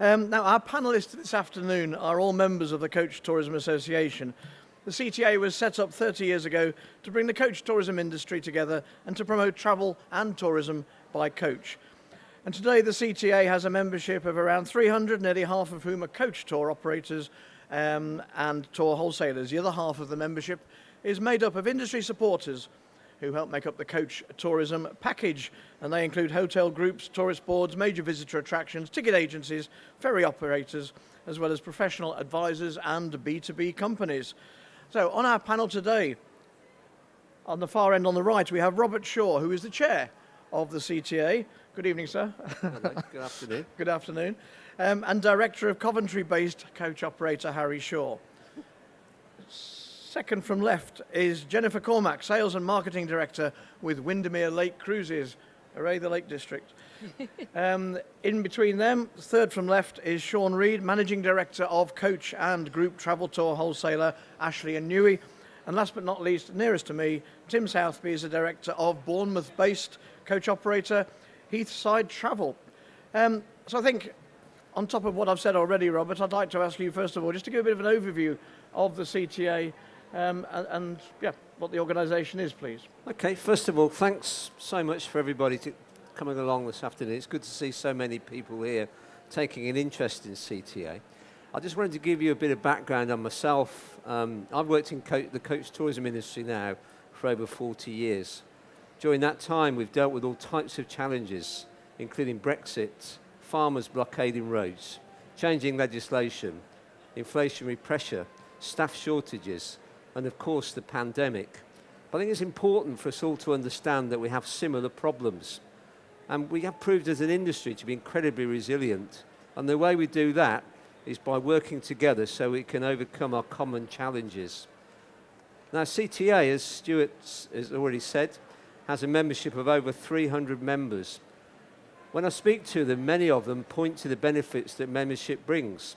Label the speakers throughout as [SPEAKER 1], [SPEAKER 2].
[SPEAKER 1] Now, our panellists this afternoon are all members of the Coach Tourism Association. The CTA was set up 30 years ago to bring the coach tourism industry together and to promote travel and tourism by coach. And today the CTA has a membership of around 300, nearly half of whom are coach tour operators and tour wholesalers. The other half of the membership is made up of industry supporters who help make up the coach tourism package, and they include hotel groups, tourist boards, major visitor attractions, ticket agencies, ferry operators, as well as professional advisors and B2B companies. So on our panel today, on the far end on the right, we have Robert Shaw, who is the chair of the CTA. Good evening, sir.
[SPEAKER 2] Hello. Good afternoon.
[SPEAKER 1] Good afternoon. And director of Coventry-based coach operator Harry Shaw. Second from left is Jennifer Cormack, Sales and Marketing Director with Windermere Lake Cruises. Hooray, the Lake District. In between them, third from left is Sean Reid, Managing Director of Coach and Group Travel Tour Wholesaler Ashley and Newey. And last but not least, nearest to me, Tim Southby is the Director of Bournemouth-based coach operator Heathside Travel. So I think, on top of what I've said already, Robert, I'd like to ask you, first of all, just to give a bit of an overview of the CTA and what the organisation is, please.
[SPEAKER 2] Okay, first of all, thanks so much for everybody coming along this afternoon. It's good to see so many people here taking an interest in CTA. I just wanted to give you a bit of background on myself. I've worked in the coach tourism industry now for over 40 years. During that time, we've dealt with all types of challenges, including Brexit, farmers blockading roads, changing legislation, inflationary pressure, staff shortages, and of course the pandemic. But I think it's important for us all to understand that we have similar problems. And we have proved as an industry to be incredibly resilient. And the way we do that is by working together so we can overcome our common challenges. Now, CTA, as Stuart has already said, has a membership of over 300 members. When I speak to them, many of them point to the benefits that membership brings.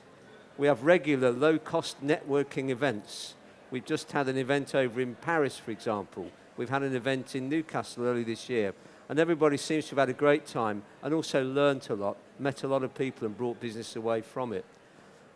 [SPEAKER 2] We have regular low-cost networking events. We've just had an event over in Paris, for example. We've had an event in Newcastle early this year. And everybody seems to have had a great time and also learnt a lot, met a lot of people and brought business away from it.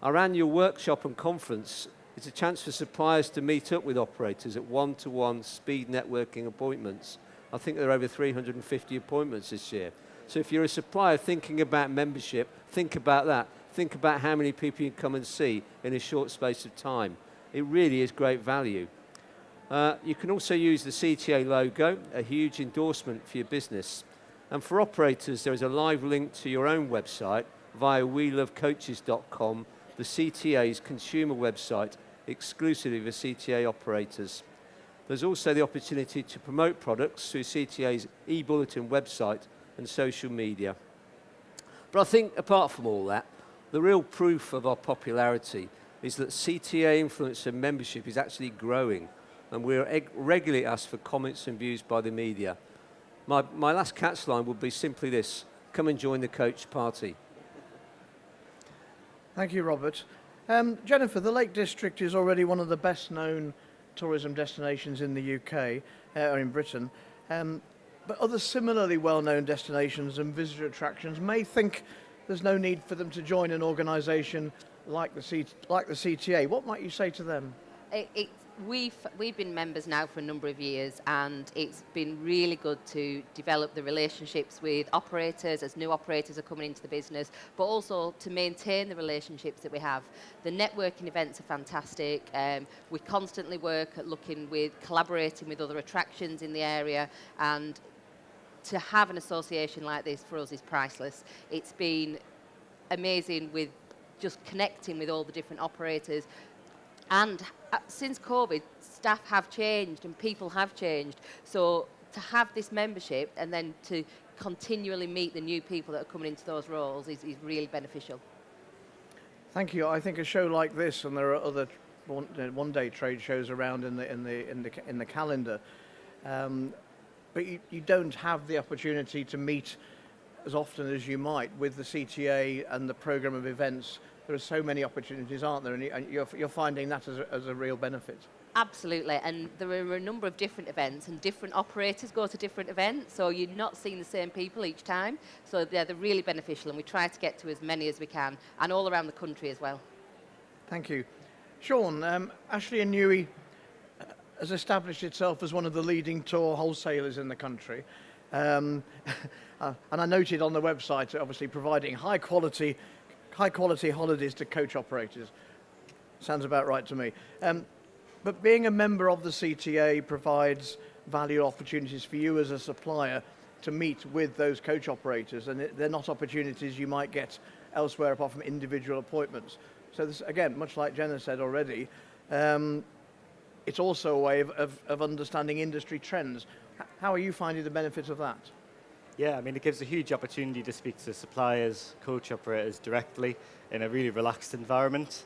[SPEAKER 2] Our annual workshop and conference is a chance for suppliers to meet up with operators at one-to-one speed networking appointments. I think there are over 350 appointments this year. So if you're a supplier thinking about membership, think about that. Think about how many people you can come and see in a short space of time. It really is great value. You can also use the CTA logo, a huge endorsement for your business. And for operators, there is a live link to your own website via welovecoaches.com, the CTA's consumer website, exclusively for CTA operators. There's also the opportunity to promote products through CTA's e-bulletin website and social media. But I think, apart from all that, the real proof of our popularity is that CTA influencer membership is actually growing, and we're regularly asked for comments and views by the media. My last catch line would be simply this: come and join the coach party.
[SPEAKER 1] Thank you, Robert. Jennifer, the Lake District is already one of the best known tourism destinations in the UK, or in Britain. But other similarly well-known destinations and visitor attractions may think there's no need for them to join an organisation like the CTA. What might you say to them?
[SPEAKER 3] We've been members now for a number of years, and it's been really good to develop the relationships with operators as new operators are coming into the business, but also to maintain the relationships that we have. The networking events are fantastic. We constantly work at collaborating with other attractions in the area, and to have an association like this for us is priceless. It's been amazing with just connecting with all the different operators. And since COVID, staff have changed and people have changed. So to have this membership and then to continually meet the new people that are coming into those roles is really beneficial.
[SPEAKER 1] Thank you. I think a show like this, and there are other one-day trade shows around in the calendar, but you don't have the opportunity to meet as often as you might with the CTA and the programme of events. There are so many opportunities, aren't there? And you're finding that as a real benefit.
[SPEAKER 3] Absolutely, and there are a number of different events, and different operators go to different events, so you're not seeing the same people each time. So they're really beneficial, and we try to get to as many as we can, and all around the country as well.
[SPEAKER 1] Thank you. Sean, Ashley and Newey has established itself as one of the leading tour wholesalers in the country. And I noted on the website, obviously providing high quality holidays to coach operators. Sounds about right to me. But being a member of the CTA provides valuable opportunities for you as a supplier to meet with those coach operators, and they're not opportunities you might get elsewhere apart from individual appointments. So this, again, much like Jenna said already, it's also a way of understanding industry trends. How are you finding the benefits of that?
[SPEAKER 4] Yeah, I mean, it gives a huge opportunity to speak to suppliers, coach operators directly in a really relaxed environment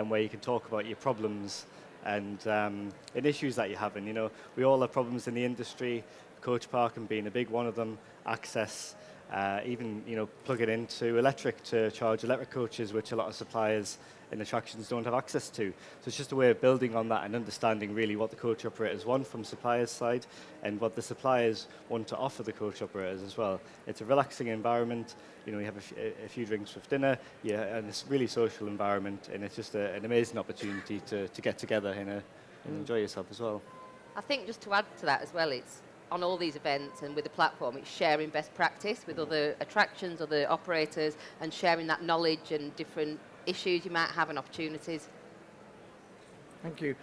[SPEAKER 4] where you can talk about your problems and issues that you're having. You know, we all have problems in the industry, coach parking being a big one of them, access, even, you know, plugging into electric to charge electric coaches, which a lot of suppliers in attractions don't have access to. So it's just a way of building on that and understanding really what the coach operators want from suppliers' side and what the suppliers want to offer the coach operators as well. It's a relaxing environment. You know, you have a few drinks with dinner, yeah, and it's a really social environment, and it's just an amazing opportunity to get together and enjoy yourself as well.
[SPEAKER 3] I think just to add to that as well, it's on all these events and with the platform, it's sharing best practice with other attractions, other operators, and sharing that knowledge and different issues you might have and opportunities.
[SPEAKER 1] Thank you.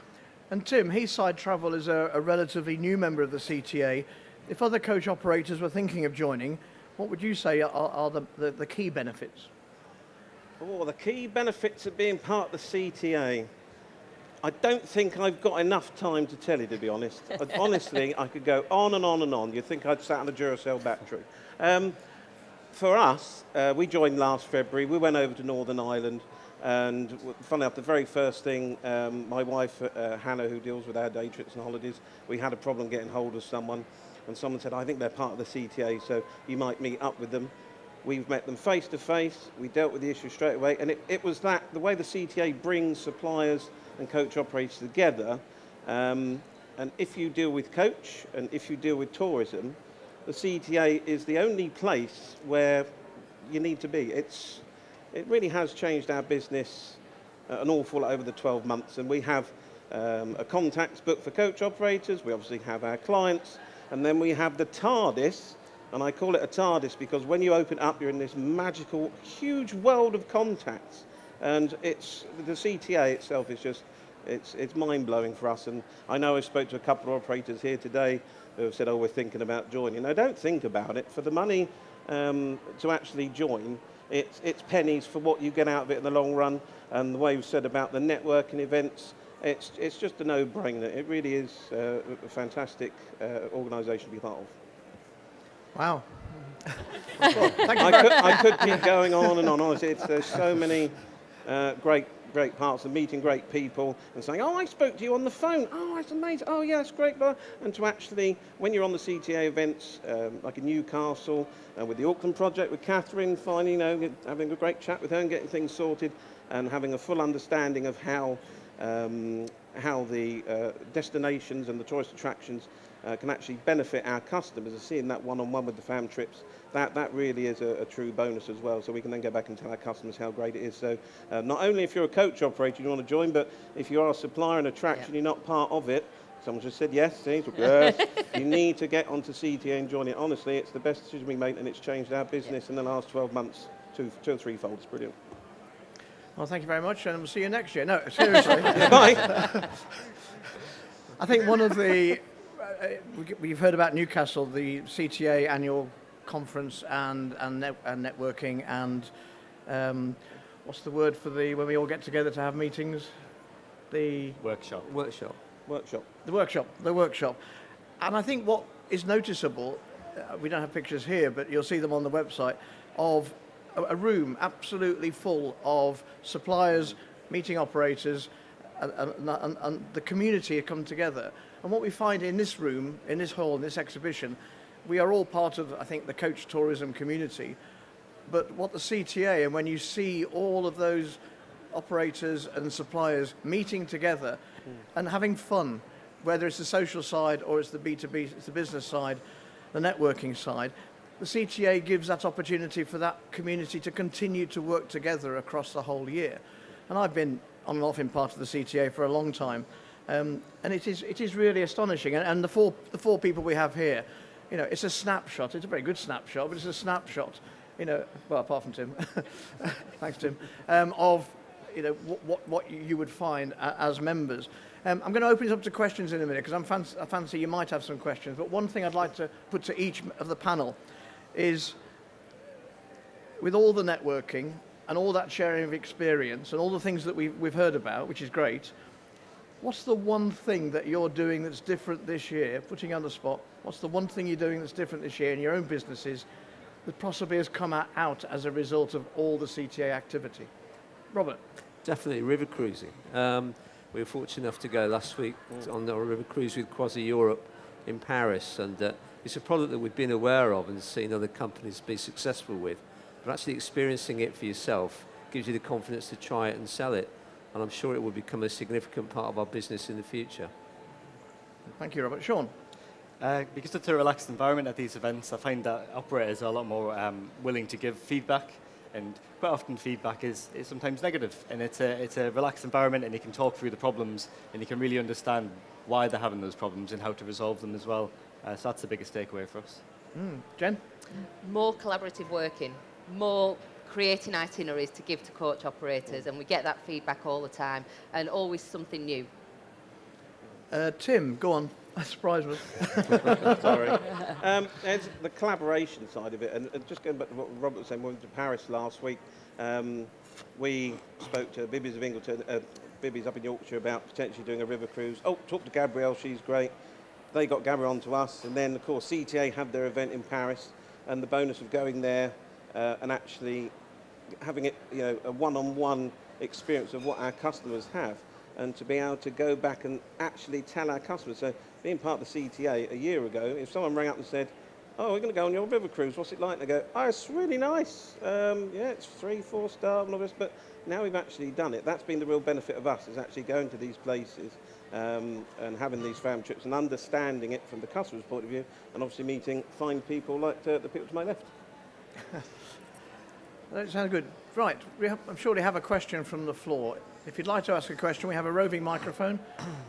[SPEAKER 1] And Tim, Heathside Travel is a relatively new member of the CTA. If other coach operators were thinking of joining, what would you say are the key benefits?
[SPEAKER 5] Oh, the key benefits of being part of the CTA. I don't think I've got enough time to tell you, to be honest. Honestly, I could go on and on and on. You'd think I'd sat on a Duracell battery. For us, we joined last February. We went over to Northern Ireland, and funny enough, the very first thing, my wife, Hannah, who deals with our day trips and holidays, we had a problem getting hold of someone, and someone said, I think they're part of the CTA, so you might meet up with them. We've met them face to face. We dealt with the issue straight away, and it was that, the way the CTA brings suppliers and coach operators together, and if you deal with coach and if you deal with tourism, the CTA is the only place where you need to be. It really has changed our business an awful lot over the 12 months, and we have a contacts book for coach operators. We obviously have our clients, and then we have the TARDIS, and I call it a TARDIS because when you open it up, you're in this magical, huge world of contacts, and it's the CTA itself is just it's mind-blowing for us. And I know I spoke to a couple of operators here today who have said, oh, we're thinking about joining. No, don't think about it. For the money to actually join, it's pennies for what you get out of it in the long run. And the way you've said about the networking events, it's just a no-brainer. It really is a fantastic organisation to be part of.
[SPEAKER 1] Wow. Well, thank you
[SPEAKER 5] I could keep going on and on. Honestly, there's so many great parts of meeting great people and saying, oh, I spoke to you on the phone. Oh, that's amazing. Oh, yeah, it's great. And to actually, when you're on the CTA events, like in Newcastle, with the Auckland project with Catherine, finally, having a great chat with her and getting things sorted and having a full understanding of how the destinations and the tourist attractions can actually benefit our customers, and seeing that one-on-one with the fam trips, that really is a true bonus as well. So we can then go back and tell our customers how great it is. So not only if you're a coach operator you want to join, but if you are a supplier and attraction, you're not part of it. Someone just said yes. See, yes. You need to get onto CTA and join it. Honestly, it's the best decision we made, and it's changed our business in the last 12 months, two or threefold. It's brilliant.
[SPEAKER 1] Well, thank you very much, and we'll see you next year. No, seriously.
[SPEAKER 5] Bye.
[SPEAKER 1] I think one of the we've heard about Newcastle, the CTA annual conference and networking, and what's the word for when we all get together to have meetings? The
[SPEAKER 4] Workshop.
[SPEAKER 1] The workshop. And I think what is noticeable, we don't have pictures here, but you'll see them on the website, of a room absolutely full of suppliers, meeting operators, and the community have come together. And what we find in this room, in this hall, in this exhibition, we are all part of, I think, the coach tourism community. But what the CTA, and when you see all of those operators and suppliers meeting together and having fun, whether it's the social side or it's the B2B, it's the business side, the networking side. The CTA gives that opportunity for that community to continue to work together across the whole year. And I've been on and off in part of the CTA for a long time, and it is really astonishing. And the four people we have here, you know, it's a snapshot. It's a very good snapshot, but it's a snapshot, you know, well, apart from Tim, thanks Tim, of, you know, what you would find as members. I'm going to open it up to questions in a minute because I fancy you might have some questions. But one thing I'd like to put to each of the panel is, with all the networking and all that sharing of experience and all the things that we've heard about, which is great, what's the one thing that you're doing that's different this year, putting you on the spot, what's the one thing you're doing that's different this year in your own businesses that possibly has come out as a result of all the CTA activity? Robert?
[SPEAKER 2] Definitely river cruising. We were fortunate enough to go last week on a river cruise with Quasi Europe in Paris, and it's a product that we've been aware of and seen other companies be successful with. But actually experiencing it for yourself gives you the confidence to try it and sell it. And I'm sure it will become a significant part of our business in the future.
[SPEAKER 1] Thank you, Robert. Sean?
[SPEAKER 4] Because it's a relaxed environment at these events, I find that operators are a lot more willing to give feedback. And quite often feedback is sometimes negative. And it's a relaxed environment, and you can talk through the problems, and you can really understand why they're having those problems and how to resolve them as well. So that's the biggest takeaway for us.
[SPEAKER 1] Jen?
[SPEAKER 3] More collaborative working, more creating itineraries to give to coach operators, and we get that feedback all the time, and always something new.
[SPEAKER 1] Tim, go on. Surprise me.
[SPEAKER 5] Sorry. There's the collaboration side of it, and just going back to what Robert was saying, we went to Paris last week. We spoke to Bibby's of Ingleton, Bibby's up in Yorkshire, about potentially doing a river cruise. Talked to Gabrielle, she's great. They got Gabrielle onto us, and then of course CTA had their event in Paris, and the bonus of going there and actually having it, you know, a one-on-one experience of what our customers have, and to be able to go back and actually tell our customers. So being part of the CTA a year ago, if someone rang up and said, "Oh, we're going to go on your river cruise, what's it like?" And they go, "Oh, it's really nice. Yeah, it's 3-4 star and all this." But now we've actually done it. That's been the real benefit of us, is actually going to these places and having these fam trips and understanding it from the customer's point of view, and obviously meeting fine people like the people to my left.
[SPEAKER 1] That sounds good. Right, I'm sure we have a question from the floor. If you'd like to ask a question, we have a roving microphone.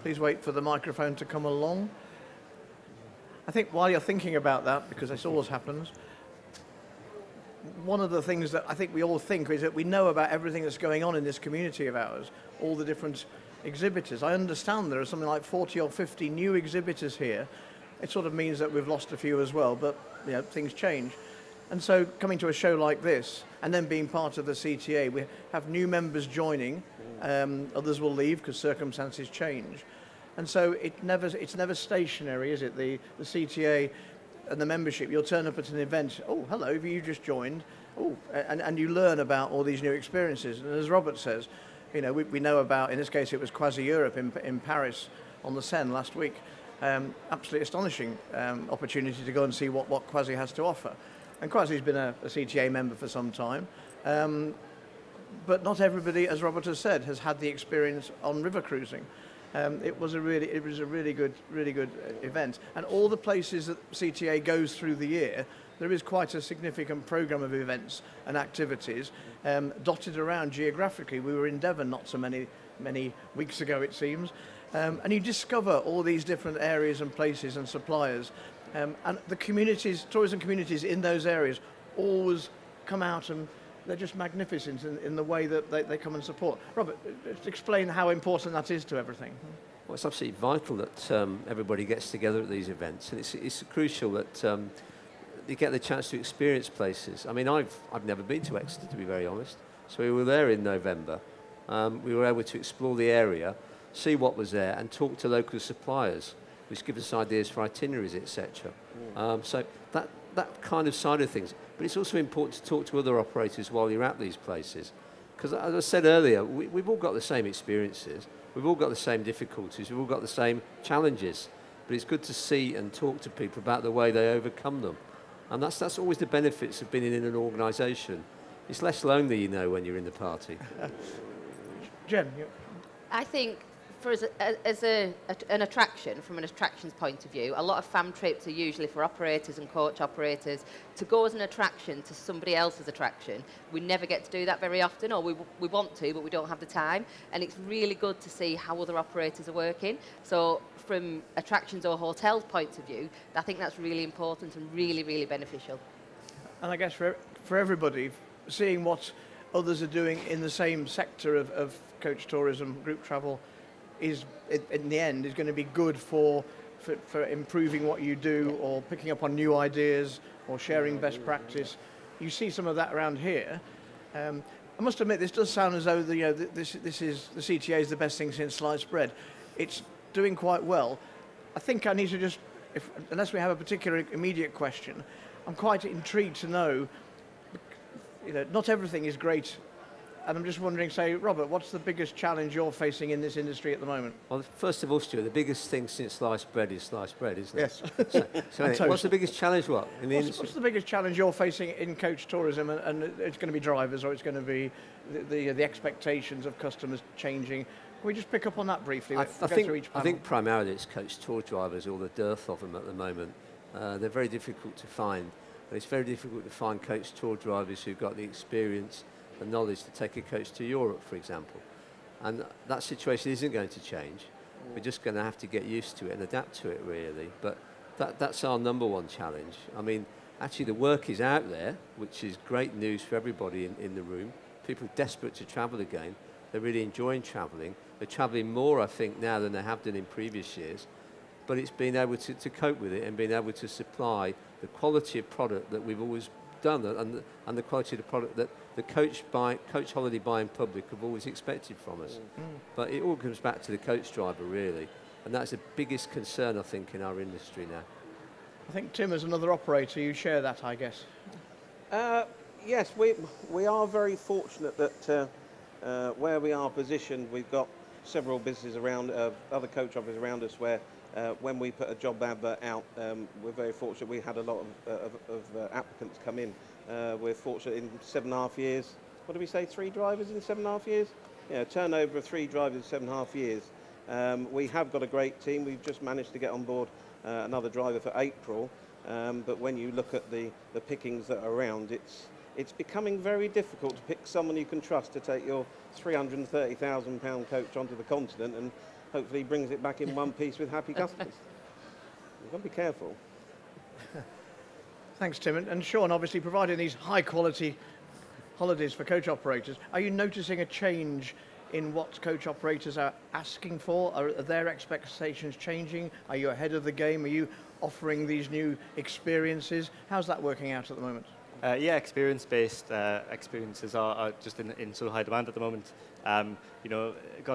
[SPEAKER 1] Please wait for the microphone to come along. I think while you're thinking about that, because this always happens, one of the things that I think we all think is that we know about everything that's going on in this community of ours, all the different exhibitors. I understand there are something like 40 or 50 new exhibitors here. It sort of means that we've lost a few as well, but you know, things change. And so coming to a show like this, and then being part of the CTA, we have new members joining, others will leave because circumstances change. And so it's never stationary, is it? The CTA and the membership, you'll turn up at an event, "Oh, hello, have you just joined?" Oh, and you learn about all these new experiences. And as Robert says, you know, we know about, in this case it was Quasi Europe in Paris on the Seine last week. Absolutely astonishing opportunity to go and see what Quasi has to offer. And Quasi's been a CTA member for some time, but not everybody, as Robert has said, has had the experience on river cruising. It was a really good event, and all the places that CTA goes through the year, there is quite a significant program of events and activities dotted around geographically. We were in Devon not so many weeks ago, it seems, and you discover all these different areas and places and suppliers. And the communities, tourism communities in those areas always come out, and they're just magnificent in the way that they come and support. Robert, explain how important that is to everything.
[SPEAKER 2] Well, it's absolutely vital that everybody gets together at these events, and it's crucial that you get the chance to experience places. I mean, I've never been to Exeter, to be very honest, so we were there in November. We were able to explore the area, see what was there, and talk to local suppliers, which give us ideas for itineraries, etc. So that kind of side of things. But it's also important to talk to other operators while you're at these places. Because as I said earlier, we've all got the same experiences. We've all got the same difficulties. We've all got the same challenges. But it's good to see and talk to people about the way they overcome them. And that's always the benefits of being in an organisation. It's less lonely, you know, when you're in the party.
[SPEAKER 1] Jen,
[SPEAKER 3] I think for an attraction, from an attractions point of view, a lot of fam trips are usually for operators and coach operators to go as an attraction to somebody else's attraction. We never get to do that very often, or we want to, but we don't have the time. And it's really good to see how other operators are working. So from attractions or hotels' points of view, I think that's really important and really, really beneficial.
[SPEAKER 1] and I guess for everybody, seeing what others are doing in the same sector of coach tourism, group travel, is in the end is going to be good for improving what you do, or picking up on new ideas, or sharing best practice. You see some of that around here. I must admit, this does sound as though this is the CTA is the best thing since sliced bread. It's doing quite well. I think I need to just, unless we have a particular immediate question, I'm quite intrigued to know. Not everything is great. And I'm just wondering, say, Robert, what's the biggest challenge you're facing in this industry at the moment?
[SPEAKER 2] Well, first of all, Stuart, the biggest thing since sliced bread is sliced bread, isn't it?
[SPEAKER 1] Yes.
[SPEAKER 2] So anyway, what's the biggest challenge, in the industry?
[SPEAKER 1] What's the biggest challenge you're facing in coach tourism? And it's going to be drivers, or it's going to be the expectations of customers changing. Can we just pick up on that briefly?
[SPEAKER 2] I think primarily it's coach tour drivers, or the dearth of them at the moment. They're very difficult to find. And it's very difficult to find coach tour drivers who've got the experience and knowledge to take a coach to Europe, for example. And that situation isn't going to change. We're just going to have to get used to it and adapt to it, really. But that's our number one challenge. I mean, actually the work is out there, which is great news for everybody in the room. People are desperate to travel again. They're really enjoying travelling. They're travelling more, I think, now than they have done in previous years. But it's being able to cope with it and being able to supply the quality of product that we've always done, and the quality of the product that the coach holiday buying public have always expected from us. But it all comes back to the coach driver, really, and that's the biggest concern, I think, in our industry now.
[SPEAKER 1] I think, Tim, as another operator, you share that, I guess.
[SPEAKER 5] Yes, we are very fortunate that where we are positioned, we've got several businesses around, other coach operators around us, where when we put a job advert out, we're very fortunate. We had a lot of applicants come in. We're fortunate in 7.5 years. What did we say? 3 drivers in 7.5 years? Yeah, turnover of 3 drivers in 7.5 years. We have got a great team. We've just managed to get on board another driver for April. But when you look at the pickings that are around, it's becoming very difficult to pick someone you can trust to take your £330,000 coach onto the continent and hopefully brings it back in one piece with happy customers. You've got to be careful.
[SPEAKER 1] Thanks, Tim. And Sean, obviously providing these high-quality holidays for coach operators, are you noticing a change in what coach operators are asking for? Are their expectations changing? Are you ahead of the game? Are you offering these new experiences? How's that working out at the moment?
[SPEAKER 4] Yeah, experience-based experiences are just in sort of high demand at the moment. Gone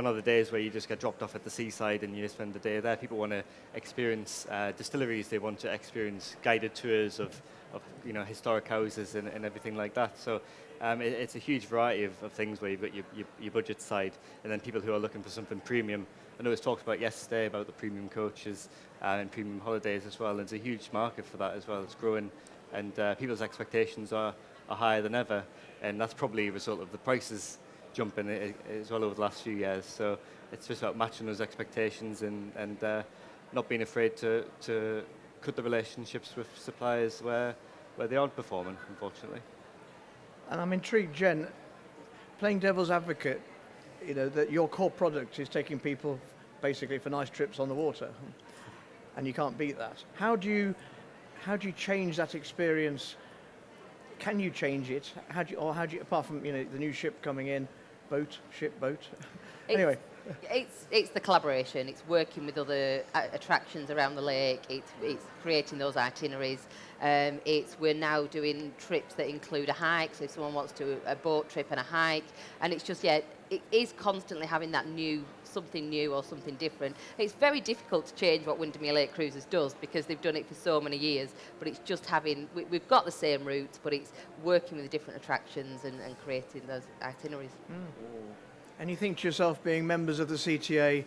[SPEAKER 4] are the days where you just get dropped off at the seaside and you spend the day there. People want to experience distilleries. They want to experience guided tours of historic houses and everything like that. So it's a huge variety of things where you've got your budget side, and then people who are looking for something premium. I know it was talked about yesterday about the premium coaches and premium holidays as well. There's a huge market for that as well. It's growing. And people's expectations are higher than ever, and that's probably a result of the prices jumping as well over the last few years. So it's just about matching those expectations and not being afraid to cut the relationships with suppliers where they aren't performing, unfortunately.
[SPEAKER 1] And I'm intrigued, Jen, playing devil's advocate, that your core product is taking people basically for nice trips on the water, and you can't beat that. How do you change that experience? Can you change it? How do you, apart from the new ship coming in, boat? Anyway,
[SPEAKER 3] it's the collaboration. It's working with other attractions around the lake. It's creating those itineraries. We're now doing trips that include a hike. So if someone wants to do a boat trip and a hike, and it's just it is constantly having that something new or something different. It's very difficult to change what Windermere Lake Cruises does because they've done it for so many years, but it's just we've got the same routes, but it's working with different attractions and creating those itineraries.
[SPEAKER 1] And you think to yourself, being members of the CTA,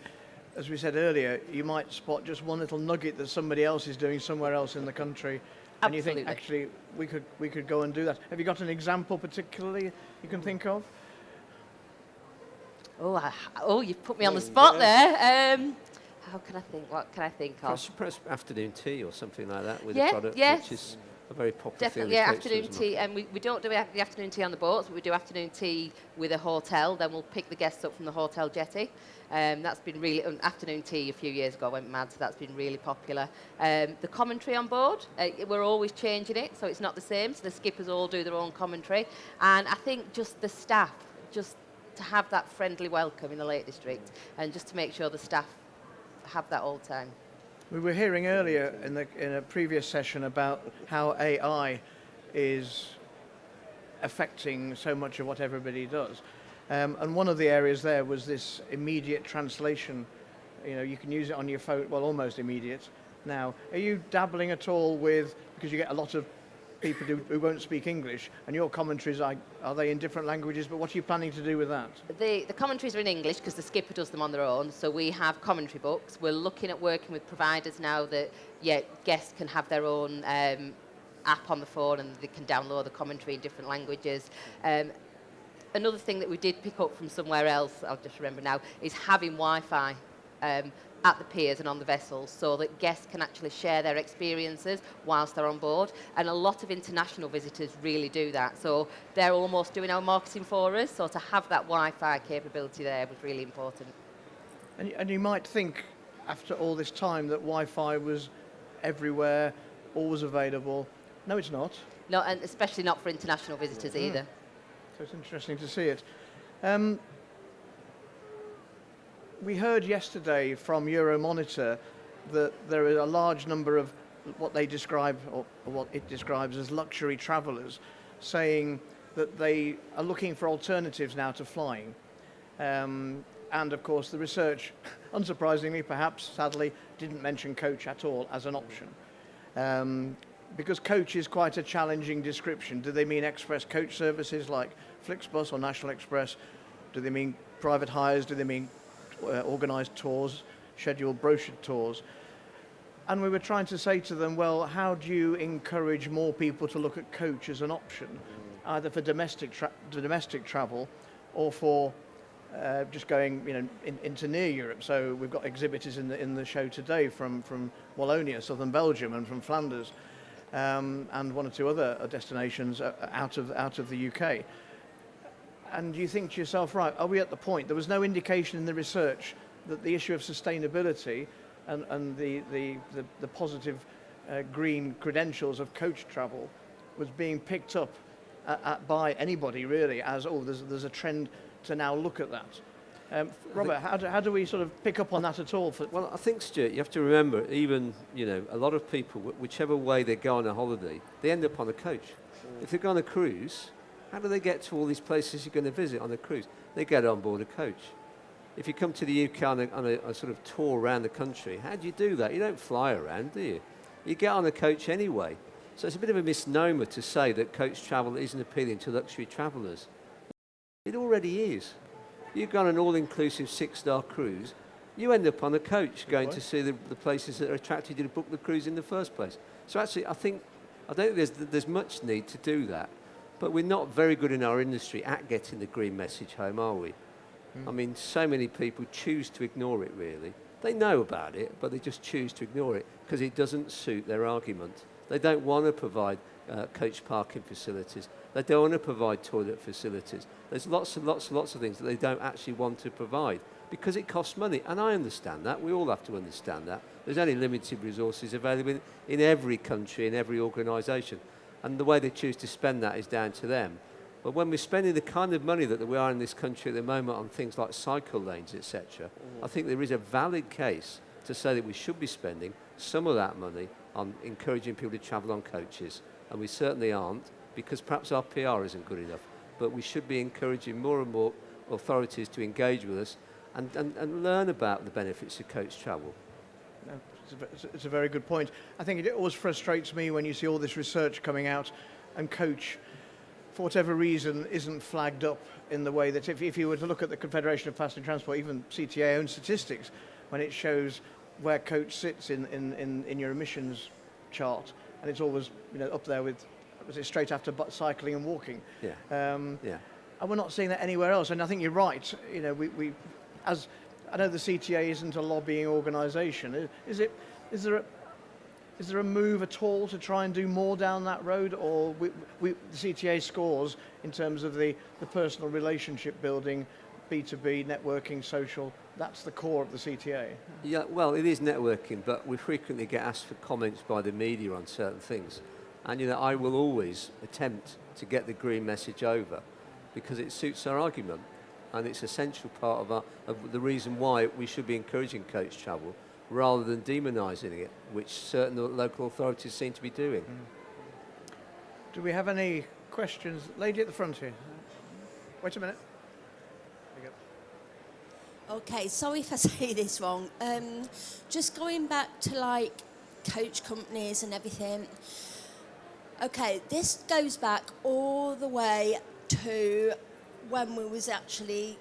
[SPEAKER 1] as we said earlier, you might spot just one little nugget that somebody else is doing somewhere else in the country, and you think, actually, we could go and do that. Have you got an example particularly you can think of?
[SPEAKER 3] Oh, you've put me on the spot there. How can I think? What can I think of?
[SPEAKER 2] Perhaps afternoon tea or something like that with
[SPEAKER 3] Yeah,
[SPEAKER 2] a product,
[SPEAKER 3] yes.
[SPEAKER 2] which is a very popular
[SPEAKER 3] Definitely,
[SPEAKER 2] thing.
[SPEAKER 3] yeah,
[SPEAKER 2] in the coach
[SPEAKER 3] afternoon
[SPEAKER 2] tourism
[SPEAKER 3] tea. And we don't do the afternoon tea on the boats, but we do afternoon tea with a hotel. Then we'll pick the guests up from the hotel jetty. That's been really, afternoon tea a few years ago went mad, so that's been really popular. The commentary on board, we're always changing it, so it's not the same. So the skippers all do their own commentary. And I think just the staff, just to have that friendly welcome in the Lake District, and just to make sure the staff have that all the time.
[SPEAKER 1] We were hearing earlier in a previous session about how AI is affecting so much of what everybody does. And one of the areas there was this immediate translation. You know, you can use it on your phone, well, almost immediate now. Are you dabbling at all with, because you get a lot of people who won't speak English, and your commentaries, are they in different languages, but what are you planning to do with that?
[SPEAKER 3] The commentaries are in English because the skipper does them on their own, so we have commentary books. We're looking at working with providers now that, guests can have their own app on the phone and they can download the commentary in different languages. Another thing that we did pick up from somewhere else, I'll just remember now, is having Wi-Fi at the piers and on the vessels so that guests can actually share their experiences whilst they're on board. And a lot of international visitors really do that. So they're almost doing our marketing for us. So to have that Wi-Fi capability there was really important.
[SPEAKER 1] And you might think, after all this time, that Wi-Fi was everywhere, always available. No, it's not.
[SPEAKER 3] No, and especially not for international visitors either.
[SPEAKER 1] So it's interesting to see it. We heard yesterday from Euromonitor that there are a large number of what they describe, or what it describes as luxury travellers, saying that they are looking for alternatives now to flying. And of course the research, unsurprisingly perhaps, sadly, didn't mention coach at all as an option. Because coach is quite a challenging description. Do they mean express coach services like Flixbus or National Express? Do they mean private hires? Do they mean organised tours, scheduled brochured tours? And we were trying to say to them, well, how do you encourage more people to look at coach as an option, either for domestic travel or for just going, into near Europe? So we've got exhibitors in the show today from Wallonia, southern Belgium, and from Flanders, and one or two other destinations out of the UK. And you think to yourself, right, are we at the point? There was no indication in the research that the issue of sustainability and the positive green credentials of coach travel was being picked up by anybody really as, there's a trend to now look at that. Robert, how do we sort of pick up on that at all?
[SPEAKER 2] Well, I think, Stuart, you have to remember, even, a lot of people, whichever way they go on a holiday, they end up on a coach. If they go on a cruise, how do they get to all these places you're going to visit on a cruise? They get on board a coach. If you come to the UK on a sort of tour around the country, how do you do that? You don't fly around, do you? You get on a coach anyway. So it's a bit of a misnomer to say that coach travel isn't appealing to luxury travellers. It already is. You go on an all-inclusive 6-star cruise, you end up on a coach going to see the places that are attracted you to book the cruise in the first place. So actually, I don't think there's much need to do that. But we're not very good in our industry at getting the green message home, are we? I mean, so many people choose to ignore it, really. They know about it, but they just choose to ignore it because it doesn't suit their argument. They don't want to provide coach parking facilities. They don't want to provide toilet facilities. There's lots of things that they don't actually want to provide because it costs money. And I understand that. We all have to understand that. There's only limited resources available in every country, in every organisation. And the way they choose to spend that is down to them. But when we're spending the kind of money that we are in this country at the moment on things like cycle lanes, etc., I think there is a valid case to say that we should be spending some of that money on encouraging people to travel on coaches. And we certainly aren't, because perhaps our PR isn't good enough. But we should be encouraging more and more authorities to engage with us and learn about the benefits of coach travel.
[SPEAKER 1] It's a very good point. I think it always frustrates me when you see all this research coming out and coach, for whatever reason, isn't flagged up in the way that if you were to look at the Confederation of Passenger Transport, even CTA own statistics, when it shows where coach sits in your emissions chart, and it's always up there with, was it straight after cycling and walking?
[SPEAKER 2] Yeah.
[SPEAKER 1] and we're not seeing that anywhere else. And I think you're right. You know, as I know the CTA isn't a lobbying organisation. Is there a move at all to try and do more down that road, or the CTA scores in terms of the personal relationship building, B2B, networking, social, that's the core of the CTA?
[SPEAKER 2] Yeah, well, it is networking, but we frequently get asked for comments by the media on certain things. And, you know, I will always attempt to get the green message over because it suits our argument. And it's an essential part of the reason why we should be encouraging coach travel rather than demonising it, which certain local authorities seem to be doing.
[SPEAKER 1] Do we have any questions? Lady at the front here. Wait a minute. There you go.
[SPEAKER 6] Okay, sorry if I say this wrong. Just going back to like coach companies and everything. Okay, this goes back all the way to when we was actually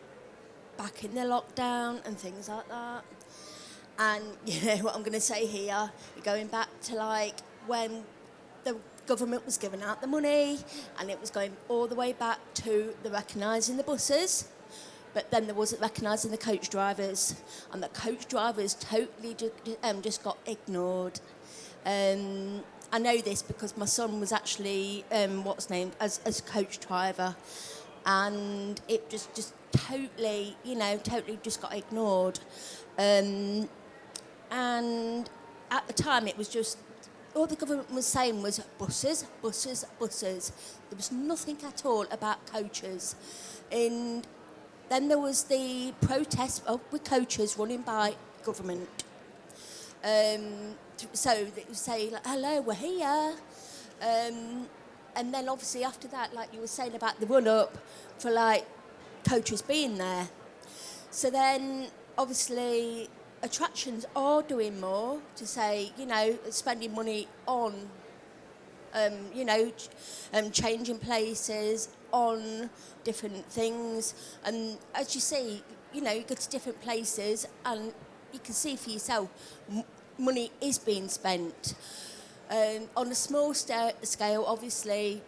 [SPEAKER 6] back in the lockdown and things like that. And you know what I'm going to say here, going back to like when the government was giving out the money, and it was going all the way back to the recognising the buses, but then there wasn't recognising the coach drivers, and the coach drivers totally just got ignored. I know this because my son was actually as coach driver, and it just totally just got ignored. And at the time, it was just, all the government was saying was buses, buses, buses. There was nothing at all about coaches. And then there was the protest with coaches running by government. So they would say, like, hello, we're here. And then obviously after that, like you were saying about the run-up for like coaches being there. So then obviously attractions are doing more to say, you know, spending money on, changing places, on different things. And as you see, you know, you go to different places and you can see for yourself, money is being spent. On a small scale, obviously,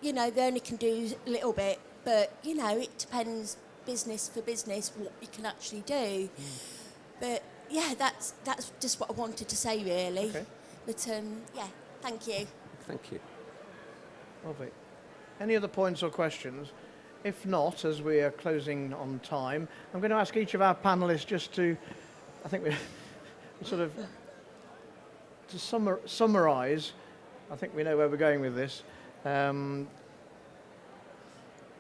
[SPEAKER 6] you know, they only can do a little bit, but, you know, it depends business for business what you can actually do. But yeah, that's just what I wanted to say really.
[SPEAKER 1] Okay.
[SPEAKER 6] But yeah, thank you.
[SPEAKER 2] Thank you.
[SPEAKER 1] Lovely. Any other points or questions? If not, as we are closing on time, I'm going to ask each of our panellists just to, I think we sort of, to summarise, I think we know where we're going with this,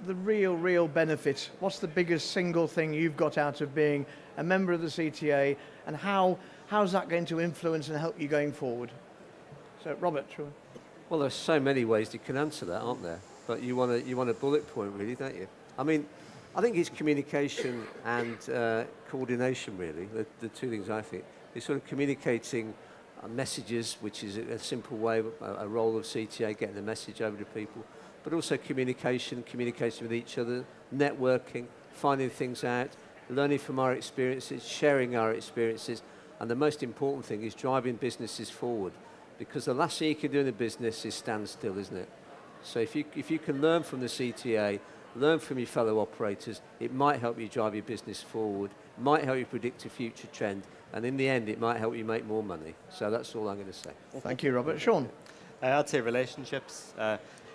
[SPEAKER 1] the real benefit. What's the biggest single thing you've got out of being a member of the CTA, and how's that going to influence and help you going forward? So, Robert, sure.
[SPEAKER 2] Well, there's so many ways you can answer that, aren't there? But you want a bullet point, really, don't you? I mean, I think it's communication and coordination, really, the two things I think. It's sort of communicating messages, which is a simple way, a role of CTA, getting the message over to people, but also communication with each other, networking, finding things out, learning from our experiences, sharing our experiences, and the most important thing is driving businesses forward, because the last thing you can do in a business is stand still, isn't it? So if you can learn from the CTA, learn from your fellow operators, it might help you drive your business forward, might help you predict a future trend, and in the end, it might help you make more money. So that's all I'm going to say.
[SPEAKER 1] Thank you, Robert. Sean?
[SPEAKER 4] I'd say relationships.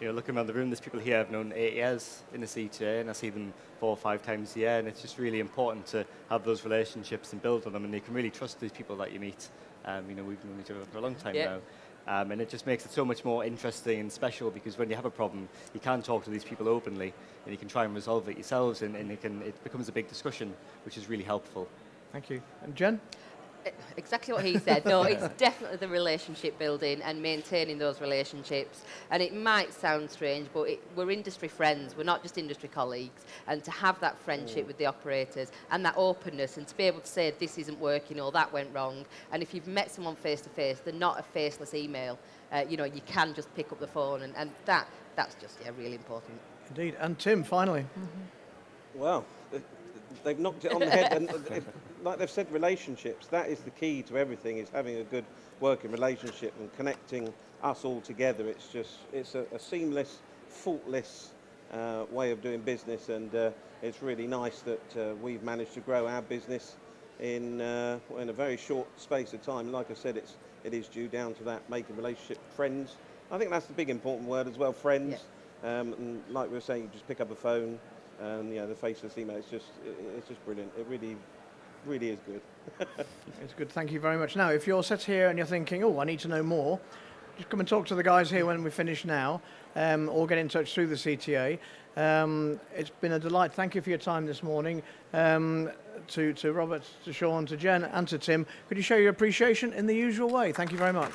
[SPEAKER 4] Looking around the room, there's people here I've known 8 years in the CTA, and I see them 4 or 5 times a year, and it's just really important to have those relationships and build on them, and you can really trust these people that you meet. We've known each other for a long time now. And it just makes it so much more interesting and special, because when you have a problem, you can talk to these people openly, and you can try and resolve it yourselves, and it becomes a big discussion, which is really helpful.
[SPEAKER 1] Thank you. And Jen?
[SPEAKER 3] Exactly what he said. No, it's definitely the relationship building and maintaining those relationships. And it might sound strange, but we're industry friends. We're not just industry colleagues. And to have that friendship with the operators and that openness, and to be able to say this isn't working or that went wrong. And if you've met someone face to face, they're not a faceless email. You can just pick up the phone, and that's just really important.
[SPEAKER 1] Indeed. And Tim, finally.
[SPEAKER 5] Well, they've knocked it on the head. And like they've said, relationships, that is the key to everything, is having a good working relationship and connecting us all together. It's a seamless, faultless way of doing business, and it's really nice that we've managed to grow our business in a very short space of time. Like I said, it is due down to that making relationship, friends. I think that's the big important word as well, friends. And like we were saying, you just pick up a phone, and the faceless email. It's just brilliant. It really is good.
[SPEAKER 1] It's good. Thank you very much. Now, if you're sat here and you're thinking, oh, I need to know more, just come and talk to the guys here when we finish now, or get in touch through the CTA. It's been a delight. Thank you for your time this morning. To Robert, to Sean, to Jen, and to Tim. Could you show your appreciation in the usual way? Thank you very much.